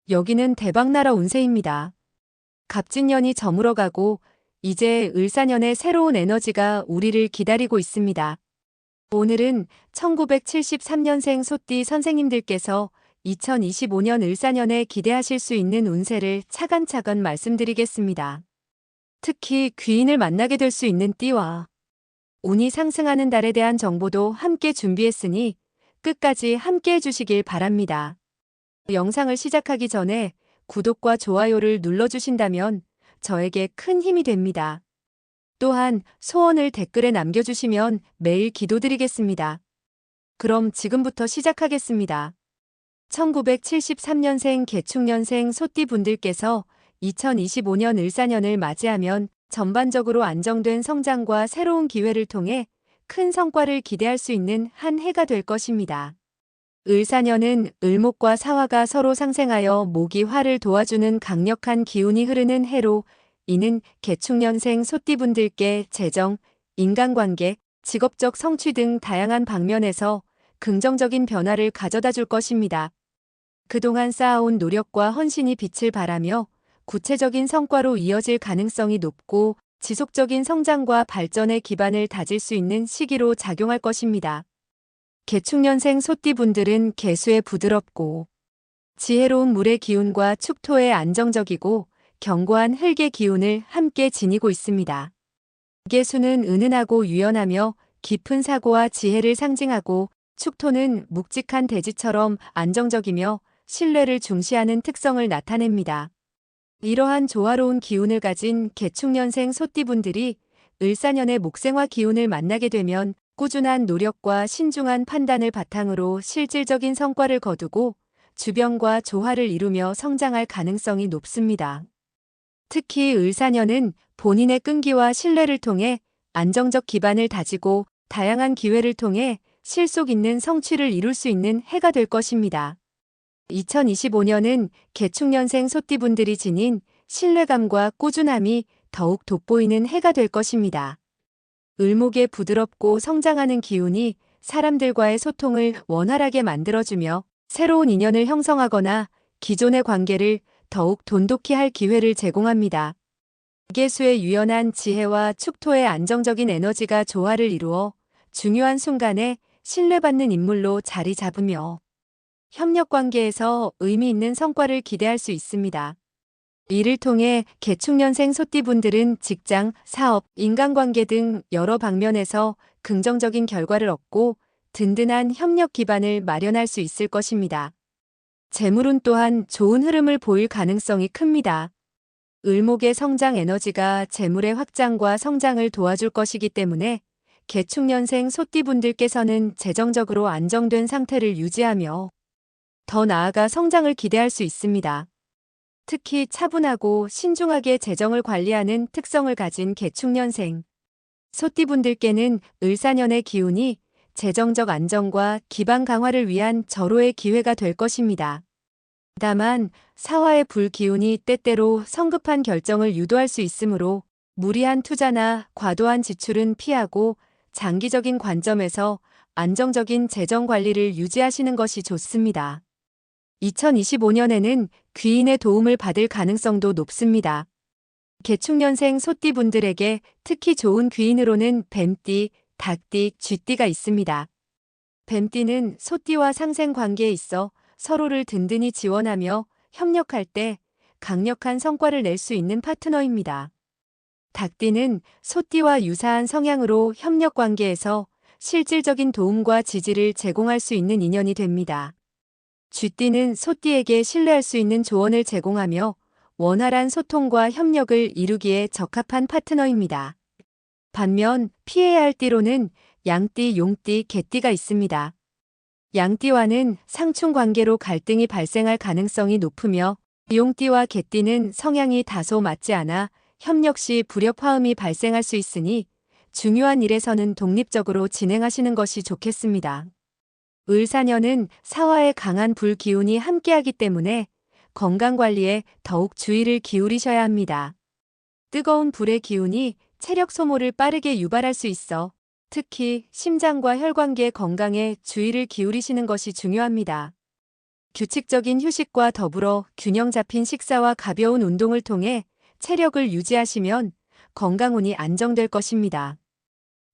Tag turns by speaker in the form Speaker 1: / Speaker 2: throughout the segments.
Speaker 1: 여기는 대박나라 운세입니다. 갑진년이 저물어가고 이제 을사년의 새로운 에너지가 우리를 기다리고 있습니다. 오늘은 1973년생 소띠 선생님들께서 2025년 을사년에 기대하실 수 있는 운세를 차근차근 말씀드리겠습니다. 특히 귀인을 만나게 될 수 있는 띠와 운이 상승하는 달에 대한 정보도 함께 준비했으니 끝까지 함께 해주시길 바랍니다. 영상을 시작하기 전에 구독과 좋아요를 눌러주신다면 저에게 큰 힘이 됩니다. 또한 소원을 댓글에 남겨주시면 매일 기도드리겠습니다. 그럼 지금부터 시작하겠습니다. 1973년생 개축년생 소띠 분들께서 2025년 을사년을 맞이하면 전반적으로 안정된 성장과 새로운 기회를 통해 큰 성과를 기대할 수 있는 한 해가 될 것입니다. 을사년은 을목과 사화가 서로 상생하여 목이 화를 도와주는 강력한 기운이 흐르는 해로 이는 개축년생 소띠분들께 재정, 인간관계, 직업적 성취 등 다양한 방면에서 긍정적인 변화를 가져다 줄 것입니다. 그동안 쌓아온 노력과 헌신이 빛을 발하며 구체적인 성과로 이어질 가능성이 높고 지속적인 성장과 발전의 기반을 다질 수 있는 시기로 작용할 것입니다. 개축년생 소띠분들은 개수의 부드럽고 지혜로운 물의 기운과 축토의 안정적이고 견고한 흙의 기운을 함께 지니고 있습니다. 개수는 은은하고 유연하며 깊은 사고와 지혜를 상징하고 축토는 묵직한 대지처럼 안정적이며 신뢰를 중시하는 특성을 나타냅니다. 이러한 조화로운 기운을 가진 개축년생 소띠분들이 을사년의 목생화 기운을 만나게 되면 꾸준한 노력과 신중한 판단을 바탕으로 실질적인 성과를 거두고 주변과 조화를 이루며 성장할 가능성이 높습니다. 특히 을사년은 본인의 끈기와 신뢰를 통해 안정적 기반을 다지고 다양한 기회를 통해 실속 있는 성취를 이룰 수 있는 해가 될 것입니다. 2025년은 개축년생 소띠분들이 지닌 신뢰감과 꾸준함이 더욱 돋보이는 해가 될 것입니다. 을목의 부드럽고 성장하는 기운이 사람들과의 소통을 원활하게 만들어주며 새로운 인연을 형성하거나 기존의 관계를 더욱 돈독히 할 기회를 제공합니다. 개수의 유연한 지혜와 축토의 안정적인 에너지가 조화를 이루어 중요한 순간에 신뢰받는 인물로 자리 잡으며 협력 관계에서 의미 있는 성과를 기대할 수 있습니다. 이를 통해 개축년생 소띠분들은 직장, 사업, 인간관계 등 여러 방면에서 긍정적인 결과를 얻고 든든한 협력 기반을 마련할 수 있을 것입니다. 재물운 또한 좋은 흐름을 보일 가능성이 큽니다. 을목의 성장 에너지가 재물의 확장과 성장을 도와줄 것이기 때문에 개축년생 소띠분들께서는 재정적으로 안정된 상태를 유지하며 더 나아가 성장을 기대할 수 있습니다. 특히 차분하고 신중하게 재정을 관리하는 특성을 가진 개축년생 소띠분들께는 을사년의 기운이 재정적 안정과 기반 강화를 위한 절호의 기회가 될 것입니다. 다만 사화의 불기운이 때때로 성급한 결정을 유도할 수 있으므로 무리한 투자나 과도한 지출은 피하고 장기적인 관점에서 안정적인 재정 관리를 유지하시는 것이 좋습니다. 2025년에는 귀인의 도움을 받을 가능성도 높습니다. 개축년생 소띠분들에게 특히 좋은 귀인으로는 뱀띠, 닭띠, 쥐띠가 있습니다. 뱀띠는 소띠와 상생 관계에 있어 서로를 든든히 지원하며 협력할 때 강력한 성과를 낼 수 있는 파트너입니다. 닭띠는 소띠와 유사한 성향으로 협력 관계에서 실질적인 도움과 지지를 제공할 수 있는 인연이 됩니다. 쥐띠는 소띠에게 신뢰할 수 있는 조언을 제공하며 원활한 소통과 협력을 이루기에 적합한 파트너입니다. 반면 피해야 할 띠로는 양띠, 용띠, 개띠가 있습니다. 양띠와는 상충 관계로 갈등이 발생할 가능성이 높으며 용띠와 개띠는 성향이 다소 맞지 않아 협력 시 불협화음이 발생할 수 있으니 중요한 일에서는 독립적으로 진행하시는 것이 좋겠습니다. 을사년은 사화의 강한 불 기운이 함께하기 때문에 건강관리에 더욱 주의를 기울이셔야 합니다. 뜨거운 불의 기운이 체력 소모를 빠르게 유발할 수 있어 특히 심장과 혈관계 건강에 주의를 기울이시는 것이 중요합니다. 규칙적인 휴식과 더불어 균형 잡힌 식사와 가벼운 운동을 통해 체력을 유지하시면 건강운이 안정될 것입니다.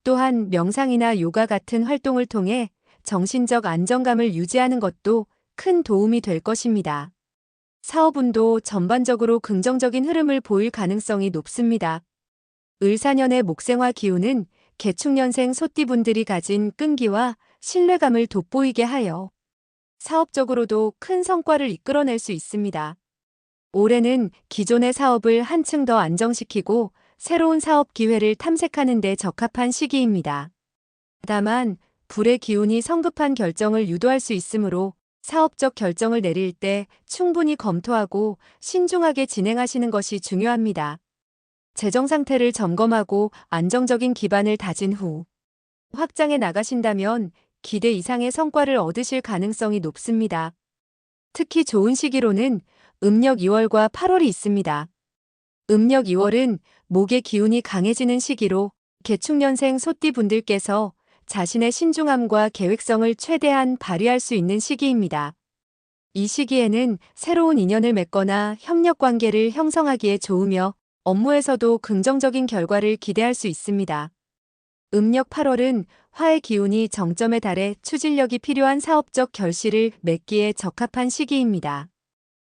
Speaker 1: 또한 명상이나 요가 같은 활동을 통해 정신적 안정감을 유지하는 것도 큰 도움이 될 것입니다. 사업운도 전반적으로 긍정적인 흐름을 보일 가능성이 높습니다. 을사년의 목생화 기운은 개축년생 소띠분들이 가진 끈기와 신뢰감을 돋보이게 하여 사업적으로도 큰 성과를 이끌어낼 수 있습니다. 올해는 기존의 사업을 한층 더 안정시키고 새로운 사업 기회를 탐색하는 데 적합한 시기입니다. 다만 불의 기운이 성급한 결정을 유도할 수 있으므로 사업적 결정을 내릴 때 충분히 검토하고 신중하게 진행하시는 것이 중요합니다. 재정 상태를 점검하고 안정적인 기반을 다진 후 확장해 나가신다면 기대 이상의 성과를 얻으실 가능성이 높습니다. 특히 좋은 시기로는 음력 2월과 8월이 있습니다. 음력 2월은 목의 기운이 강해지는 시기로 개축년생 소띠분들께서 자신의 신중함과 계획성을 최대한 발휘할 수 있는 시기입니다. 이 시기에는 새로운 인연을 맺거나 협력 관계를 형성하기에 좋으며 업무에서도 긍정적인 결과를 기대할 수 있습니다. 음력 8월은 화의 기운이 정점에 달해 추진력이 필요한 사업적 결실을 맺기에 적합한 시기입니다.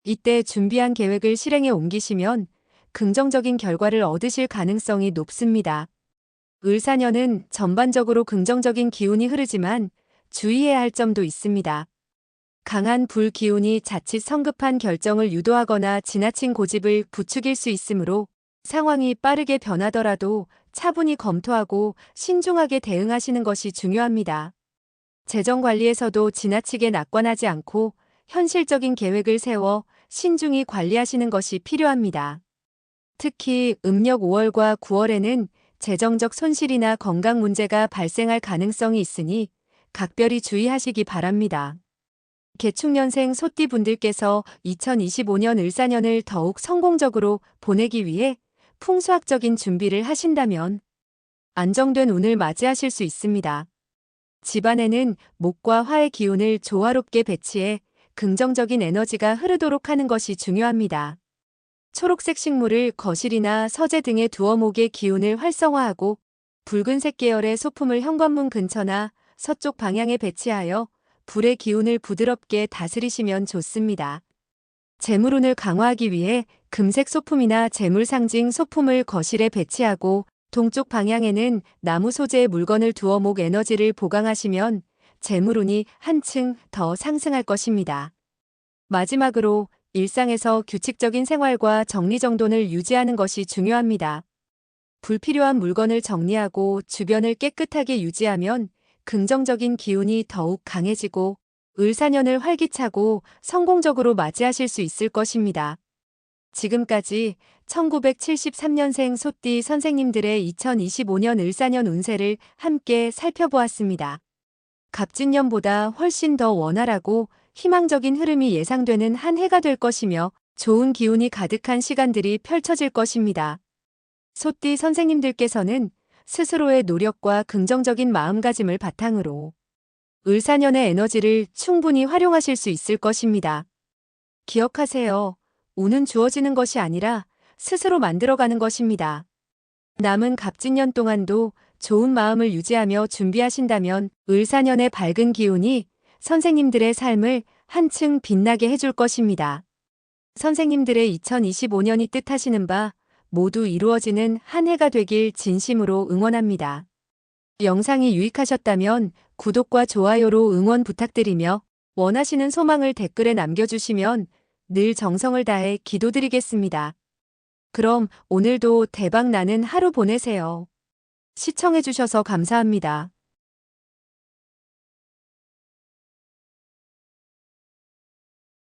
Speaker 1: 이때 준비한 계획을 실행에 옮기시면 긍정적인 결과를 얻으실 가능성이 높습니다. 을사년은 전반적으로 긍정적인 기운이 흐르지만 주의해야 할 점도 있습니다. 강한 불 기운이 자칫 성급한 결정을 유도하거나 지나친 고집을 부추길 수 있으므로 상황이 빠르게 변하더라도 차분히 검토하고 신중하게 대응하시는 것이 중요합니다. 재정 관리에서도 지나치게 낙관하지 않고 현실적인 계획을 세워 신중히 관리하시는 것이 필요합니다. 특히 음력 5월과 9월에는 재정적 손실이나 건강 문제가 발생할 가능성이 있으니 각별히 주의하시기 바랍니다. 개축년생 소띠분들께서 2025년 을사년을 더욱 성공적으로 보내기 위해 풍수학적인 준비를 하신다면 안정된 운을 맞이하실 수 있습니다. 집안에는 목과 화의 기운을 조화롭게 배치해 긍정적인 에너지가 흐르도록 하는 것이 중요합니다. 초록색 식물을 거실이나 서재 등에 두어 목의 기운을 활성화하고 붉은색 계열의 소품을 현관문 근처나 서쪽 방향에 배치하여 불의 기운을 부드럽게 다스리시면 좋습니다. 재물운을 강화하기 위해 금색 소품이나 재물 상징 소품을 거실에 배치하고 동쪽 방향에는 나무 소재의 물건을 두어 목 에너지를 보강하시면 재물운이 한층 더 상승할 것입니다. 마지막으로 일상에서 규칙적인 생활과 정리정돈을 유지하는 것이 중요합니다. 불필요한 물건을 정리하고 주변을 깨끗하게 유지하면 긍정적인 기운이 더욱 강해지고 을사년을 활기차고 성공적으로 맞이하실 수 있을 것입니다. 지금까지 1973년생 소띠 선생님들의 2025년 을사년 운세를 함께 살펴보았습니다. 갑진년보다 훨씬 더 원활하고 희망적인 흐름이 예상되는 한 해가 될 것이며 좋은 기운이 가득한 시간들이 펼쳐질 것입니다. 소띠 선생님들께서는 스스로의 노력과 긍정적인 마음가짐을 바탕으로 을사년의 에너지를 충분히 활용하실 수 있을 것입니다. 기억하세요. 운은 주어지는 것이 아니라 스스로 만들어가는 것입니다. 남은 갑진년 동안도 좋은 마음을 유지하며 준비하신다면 을사년의 밝은 기운이 선생님들의 삶을 한층 빛나게 해줄 것입니다. 선생님들의 2025년이 뜻하시는 바 모두 이루어지는 한 해가 되길 진심으로 응원합니다. 영상이 유익하셨다면 구독과 좋아요로 응원 부탁드리며 원하시는 소망을 댓글에 남겨주시면 늘 정성을 다해 기도드리겠습니다. 그럼 오늘도 대박 나는 하루 보내세요. 시청해주셔서 감사합니다.